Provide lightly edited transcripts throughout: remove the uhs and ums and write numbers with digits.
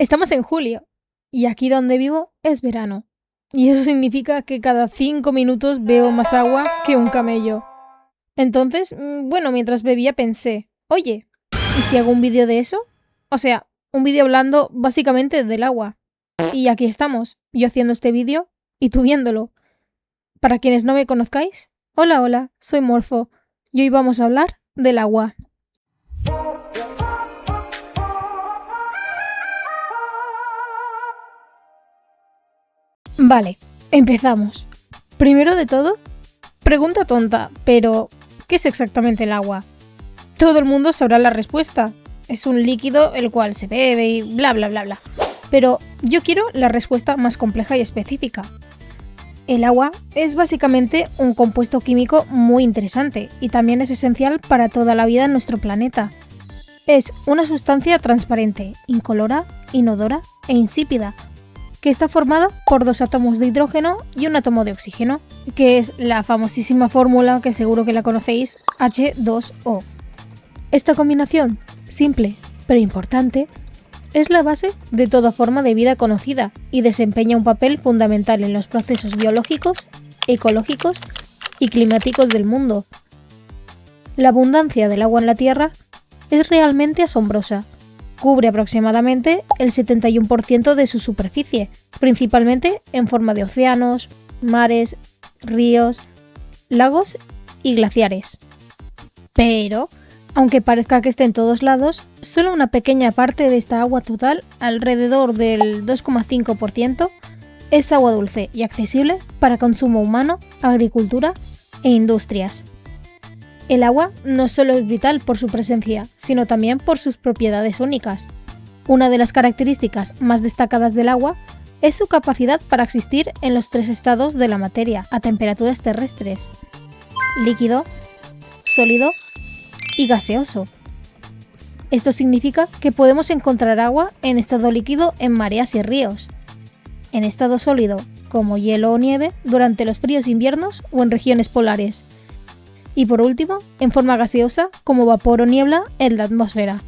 Estamos en julio y aquí donde vivo es verano. Y eso significa que cada 5 minutos bebo más agua que un camello. Entonces, mientras bebía pensé, oye, ¿y si hago un vídeo de eso? O sea, un vídeo hablando básicamente del agua. Y aquí estamos, yo haciendo este vídeo y tú viéndolo. Para quienes no me conozcáis, hola, soy Morfo y hoy vamos a hablar del agua. Vale, empezamos. Primero de todo, pregunta tonta, pero ¿qué es exactamente el agua? Todo el mundo sabrá la respuesta. Es un líquido el cual se bebe y bla bla bla bla. Pero yo quiero la respuesta más compleja y específica. El agua es básicamente un compuesto químico muy interesante y también es esencial para toda la vida en nuestro planeta. Es una sustancia transparente, incolora, inodora e insípida, que está formada por 2 átomos de hidrógeno y un átomo de oxígeno, que es la famosísima fórmula que seguro que la conocéis, H2O. Esta combinación, simple pero importante, es la base de toda forma de vida conocida y desempeña un papel fundamental en los procesos biológicos, ecológicos y climáticos del mundo. La abundancia del agua en la Tierra es realmente asombrosa. Cubre aproximadamente el 71% de su superficie, principalmente en forma de océanos, mares, ríos, lagos y glaciares. Pero, aunque parezca que esté en todos lados, solo una pequeña parte de esta agua total, alrededor del 2,5%, es agua dulce y accesible para consumo humano, agricultura e industrias. El agua no solo es vital por su presencia, sino también por sus propiedades únicas. Una de las características más destacadas del agua es su capacidad para existir en los 3 estados de la materia a temperaturas terrestres: líquido, sólido y gaseoso. Esto significa que podemos encontrar agua en estado líquido en mareas y ríos, en estado sólido, como hielo o nieve, durante los fríos inviernos o en regiones polares, y por último, en forma gaseosa, como vapor o niebla en la atmósfera.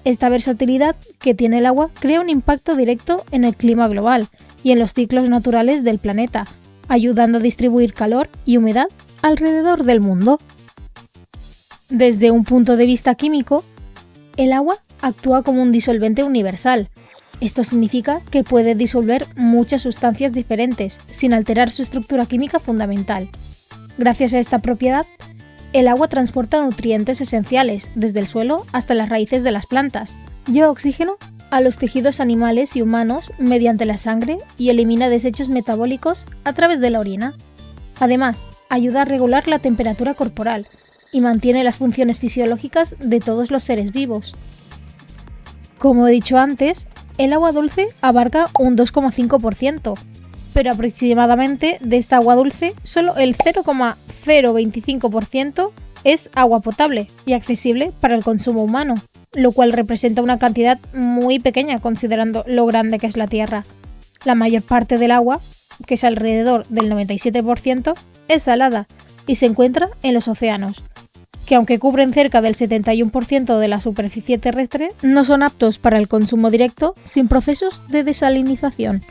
Esta versatilidad que tiene el agua crea un impacto directo en el clima global y en los ciclos naturales del planeta, ayudando a distribuir calor y humedad alrededor del mundo. Desde un punto de vista químico, el agua actúa como un disolvente universal. Esto significa que puede disolver muchas sustancias diferentes sin alterar su estructura química fundamental. Gracias a esta propiedad, el agua transporta nutrientes esenciales desde el suelo hasta las raíces de las plantas, lleva oxígeno a los tejidos animales y humanos mediante la sangre y elimina desechos metabólicos a través de la orina. Además, ayuda a regular la temperatura corporal y mantiene las funciones fisiológicas de todos los seres vivos. Como he dicho antes, el agua dulce abarca un 2,5%. Pero aproximadamente de esta agua dulce solo el 0,025% es agua potable y accesible para el consumo humano, lo cual representa una cantidad muy pequeña considerando lo grande que es la Tierra. La mayor parte del agua, que es alrededor del 97%, es salada y se encuentra en los océanos, que aunque cubren cerca del 71% de la superficie terrestre, no son aptos para el consumo directo sin procesos de desalinización.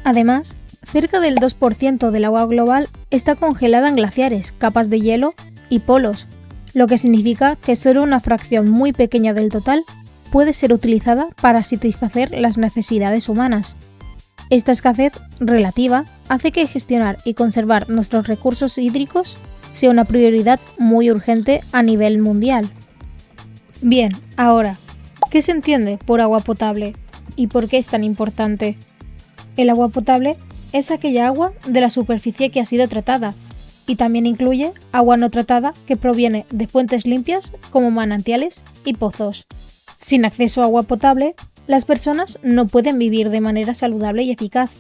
Además, cerca del 2% del agua global está congelada en glaciares, capas de hielo y polos, lo que significa que solo una fracción muy pequeña del total puede ser utilizada para satisfacer las necesidades humanas. Esta escasez relativa hace que gestionar y conservar nuestros recursos hídricos sea una prioridad muy urgente a nivel mundial. Bien, ahora, ¿qué se entiende por agua potable y por qué es tan importante? El agua potable es aquella agua de la superficie que ha sido tratada y también incluye agua no tratada que proviene de fuentes limpias como manantiales y pozos. Sin acceso a agua potable, las personas no pueden vivir de manera saludable y eficaz.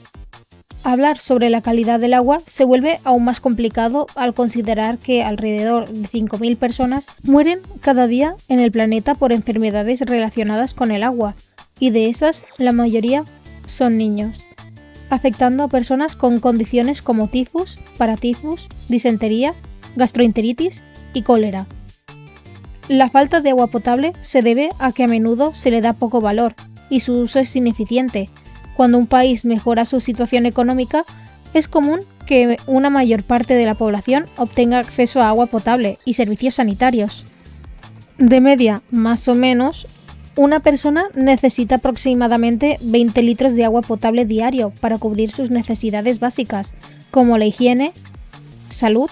Hablar sobre la calidad del agua se vuelve aún más complicado al considerar que alrededor de 5.000 personas mueren cada día en el planeta por enfermedades relacionadas con el agua, y de esas la mayoría son niños, afectando a personas con condiciones como tifus, paratifus, disentería, gastroenteritis y cólera. La falta de agua potable se debe a que a menudo se le da poco valor y su uso es ineficiente. Cuando un país mejora su situación económica, es común que una mayor parte de la población obtenga acceso a agua potable y servicios sanitarios. De media, más o menos, una persona necesita aproximadamente 20 litros de agua potable diario para cubrir sus necesidades básicas, como la higiene, salud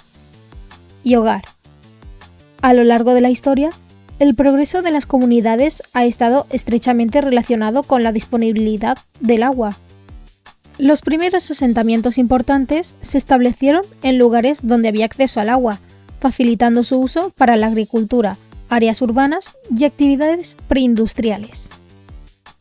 y hogar. A lo largo de la historia, el progreso de las comunidades ha estado estrechamente relacionado con la disponibilidad del agua. Los primeros asentamientos importantes se establecieron en lugares donde había acceso al agua, facilitando su uso para la agricultura, áreas urbanas y actividades preindustriales.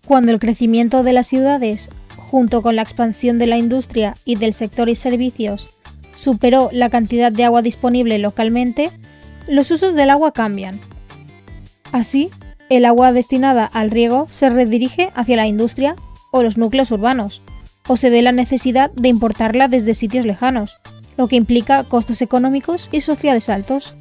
Cuando el crecimiento de las ciudades, junto con la expansión de la industria y del sector y servicios, superó la cantidad de agua disponible localmente, los usos del agua cambian. Así, el agua destinada al riego se redirige hacia la industria o los núcleos urbanos, o se ve la necesidad de importarla desde sitios lejanos, lo que implica costos económicos y sociales altos.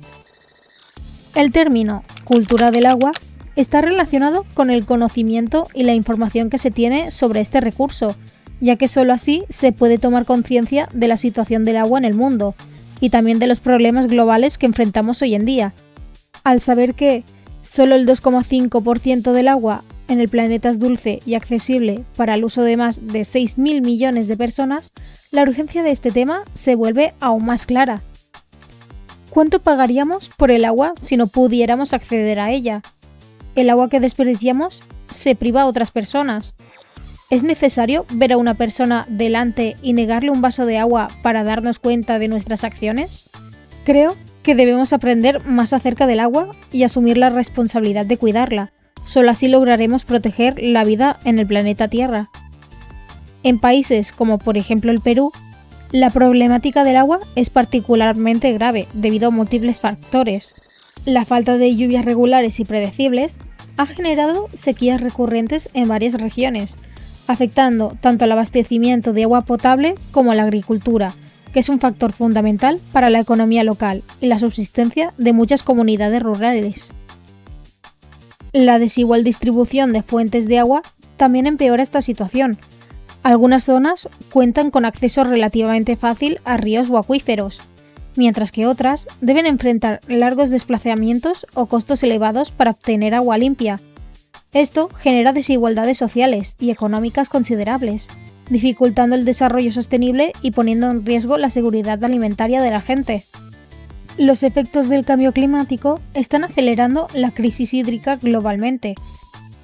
El término cultura del agua está relacionado con el conocimiento y la información que se tiene sobre este recurso, ya que solo así se puede tomar conciencia de la situación del agua en el mundo y también de los problemas globales que enfrentamos hoy en día. Al saber que solo el 2,5% del agua en el planeta es dulce y accesible para el uso de más de 6.000 millones de personas, la urgencia de este tema se vuelve aún más clara. ¿Cuánto pagaríamos por el agua si no pudiéramos acceder a ella? El agua que desperdiciamos se priva a otras personas. ¿Es necesario ver a una persona delante y negarle un vaso de agua para darnos cuenta de nuestras acciones? Creo que debemos aprender más acerca del agua y asumir la responsabilidad de cuidarla. Solo así lograremos proteger la vida en el planeta Tierra. En países como por ejemplo el Perú, la problemática del agua es particularmente grave debido a múltiples factores. La falta de lluvias regulares y predecibles ha generado sequías recurrentes en varias regiones, afectando tanto al abastecimiento de agua potable como a la agricultura, que es un factor fundamental para la economía local y la subsistencia de muchas comunidades rurales. La desigual distribución de fuentes de agua también empeora esta situación. Algunas zonas cuentan con acceso relativamente fácil a ríos o acuíferos, mientras que otras deben enfrentar largos desplazamientos o costos elevados para obtener agua limpia. Esto genera desigualdades sociales y económicas considerables, dificultando el desarrollo sostenible y poniendo en riesgo la seguridad alimentaria de la gente. Los efectos del cambio climático están acelerando la crisis hídrica globalmente.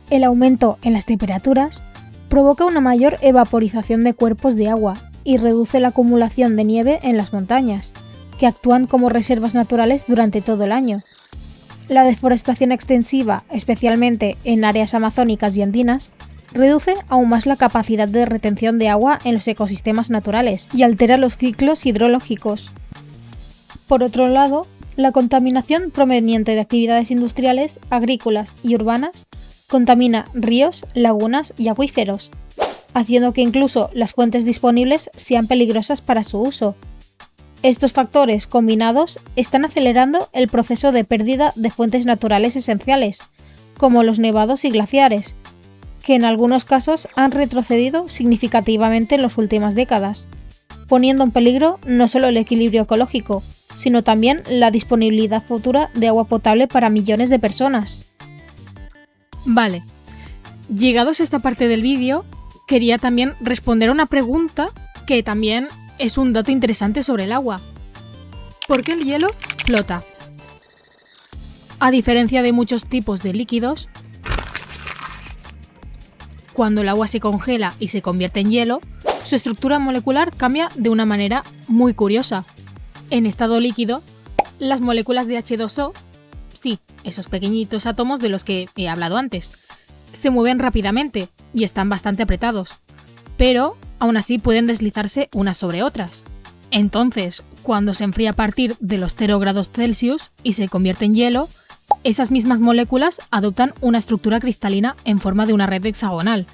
El aumento en las temperaturas provoca una mayor evaporización de cuerpos de agua y reduce la acumulación de nieve en las montañas, que actúan como reservas naturales durante todo el año. La deforestación extensiva, especialmente en áreas amazónicas y andinas, reduce aún más la capacidad de retención de agua en los ecosistemas naturales y altera los ciclos hidrológicos. Por otro lado, la contaminación proveniente de actividades industriales, agrícolas y urbanas contamina ríos, lagunas y acuíferos, haciendo que incluso las fuentes disponibles sean peligrosas para su uso. Estos factores combinados están acelerando el proceso de pérdida de fuentes naturales esenciales, como los nevados y glaciares, que en algunos casos han retrocedido significativamente en las últimas décadas, poniendo en peligro no solo el equilibrio ecológico, sino también la disponibilidad futura de agua potable para millones de personas. Vale, llegados a esta parte del vídeo, quería también responder a una pregunta que también es un dato interesante sobre el agua. ¿Por qué el hielo flota? A diferencia de muchos tipos de líquidos, cuando el agua se congela y se convierte en hielo, su estructura molecular cambia de una manera muy curiosa. En estado líquido, las moléculas de H2O, sí, esos pequeñitos átomos de los que he hablado antes, se mueven rápidamente y están bastante apretados, pero aún así pueden deslizarse unas sobre otras. Entonces, cuando se enfría a partir de los 0 grados Celsius y se convierte en hielo, esas mismas moléculas adoptan una estructura cristalina en forma de una red hexagonal.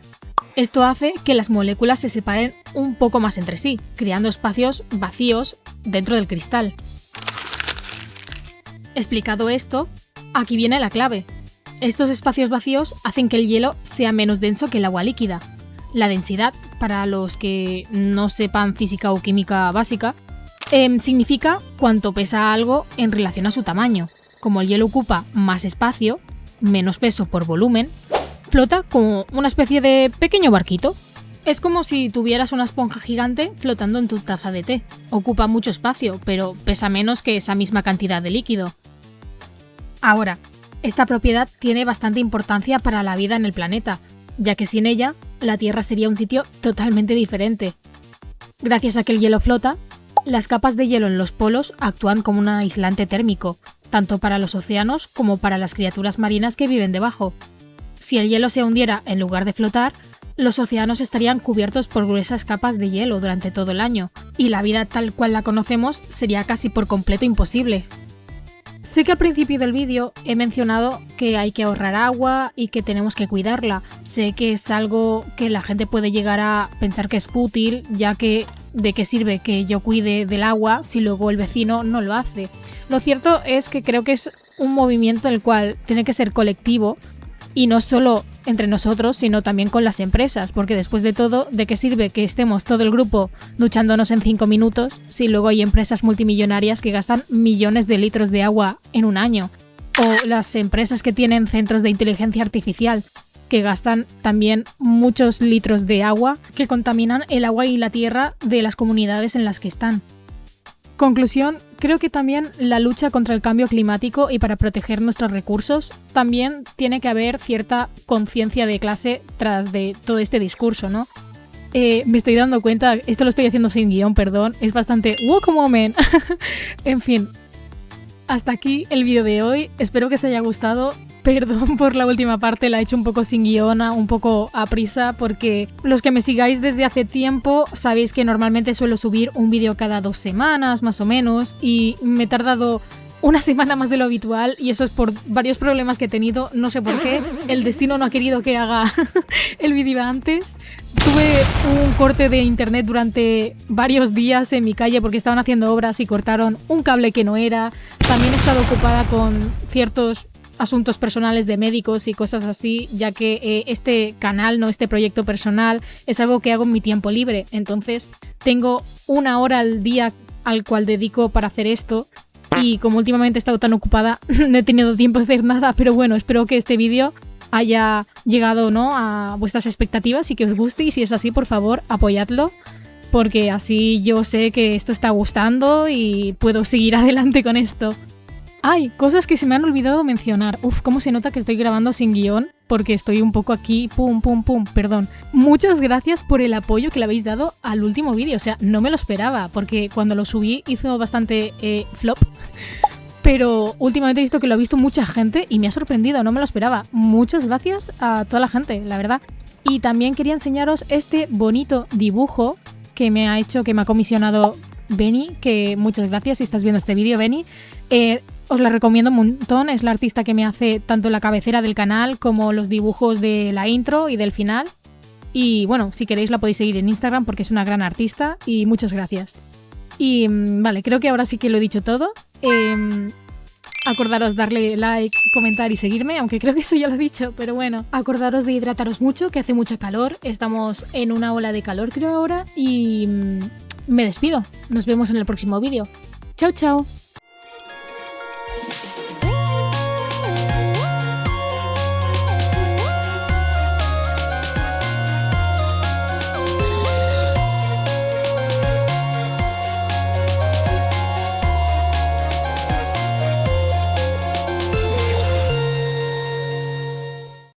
Esto hace que las moléculas se separen un poco más entre sí, creando espacios vacíos dentro del cristal. Explicado esto, aquí viene la clave. Estos espacios vacíos hacen que el hielo sea menos denso que el agua líquida. La densidad, para los que no sepan física o química básica, significa cuánto pesa algo en relación a su tamaño. Como el hielo ocupa más espacio, menos peso por volumen, flota como una especie de pequeño barquito. Es como si tuvieras una esponja gigante flotando en tu taza de té. Ocupa mucho espacio, pero pesa menos que esa misma cantidad de líquido. Ahora, esta propiedad tiene bastante importancia para la vida en el planeta, ya que sin ella, la Tierra sería un sitio totalmente diferente. Gracias a que el hielo flota, las capas de hielo en los polos actúan como un aislante térmico, tanto para los océanos como para las criaturas marinas que viven debajo. Si el hielo se hundiera en lugar de flotar, los océanos estarían cubiertos por gruesas capas de hielo durante todo el año, y la vida tal cual la conocemos sería casi por completo imposible. Sé que al principio del vídeo he mencionado que hay que ahorrar agua y que tenemos que cuidarla. Sé que es algo que la gente puede llegar a pensar que es fútil, ya que ¿de qué sirve que yo cuide del agua si luego el vecino no lo hace? Lo cierto es que creo que es un movimiento el cual tiene que ser colectivo y no solo entre nosotros, sino también con las empresas, porque después de todo, ¿de qué sirve que estemos todo el grupo duchándonos en 5 minutos si luego hay empresas multimillonarias que gastan millones de litros de agua en un año? O las empresas que tienen centros de inteligencia artificial, que gastan también muchos litros de agua, que contaminan el agua y la tierra de las comunidades en las que están. Conclusión, creo que también la lucha contra el cambio climático y para proteger nuestros recursos, también tiene que haber cierta conciencia de clase tras de todo este discurso, ¿no? Me estoy dando cuenta, esto lo estoy haciendo sin guión, perdón, es bastante woke moment. En fin, hasta aquí el vídeo de hoy, espero que os haya gustado. Perdón por la última parte, la he hecho un poco sin guión, un poco a prisa, porque los que me sigáis desde hace tiempo sabéis que normalmente suelo subir un vídeo cada 2 semanas, más o menos, y me he tardado una semana más de lo habitual, y eso es por varios problemas que he tenido, no sé por qué, el destino no ha querido que haga el vídeo antes. Tuve un corte de internet durante varios días en mi calle porque estaban haciendo obras y cortaron un cable que no era. También he estado ocupada con ciertos asuntos personales de médicos y cosas así, ya que este canal, no este proyecto personal, es algo que hago en mi tiempo libre. Entonces tengo 1 hora al día al cual dedico para hacer esto, y como últimamente he estado tan ocupada no he tenido tiempo de hacer nada, pero bueno, espero que este vídeo haya llegado, ¿no?, a vuestras expectativas y que os guste, y si es así, por favor, apoyadlo, porque así yo sé que esto está gustando y puedo seguir adelante con esto. ¡Ay! Cosas que se me han olvidado mencionar. Uf, cómo se nota que estoy grabando sin guión, porque estoy un poco aquí, pum, perdón. Muchas gracias por el apoyo que le habéis dado al último vídeo, o sea, no me lo esperaba, porque cuando lo subí hizo bastante flop, pero últimamente he visto que lo ha visto mucha gente y me ha sorprendido, no me lo esperaba. Muchas gracias a toda la gente, la verdad. Y también quería enseñaros este bonito dibujo que me ha comisionado Beni, que muchas gracias si estás viendo este vídeo, Beni. Os la recomiendo un montón, es la artista que me hace tanto la cabecera del canal como los dibujos de la intro y del final. Y bueno, si queréis la podéis seguir en Instagram porque es una gran artista, y muchas gracias. Y vale, creo que ahora sí que lo he dicho todo. Acordaros darle like, comentar y seguirme, aunque creo que eso ya lo he dicho, pero bueno. Acordaros de hidrataros mucho, que hace mucho calor, estamos en una ola de calor creo ahora, y me despido. Nos vemos en el próximo vídeo. Chao, chao.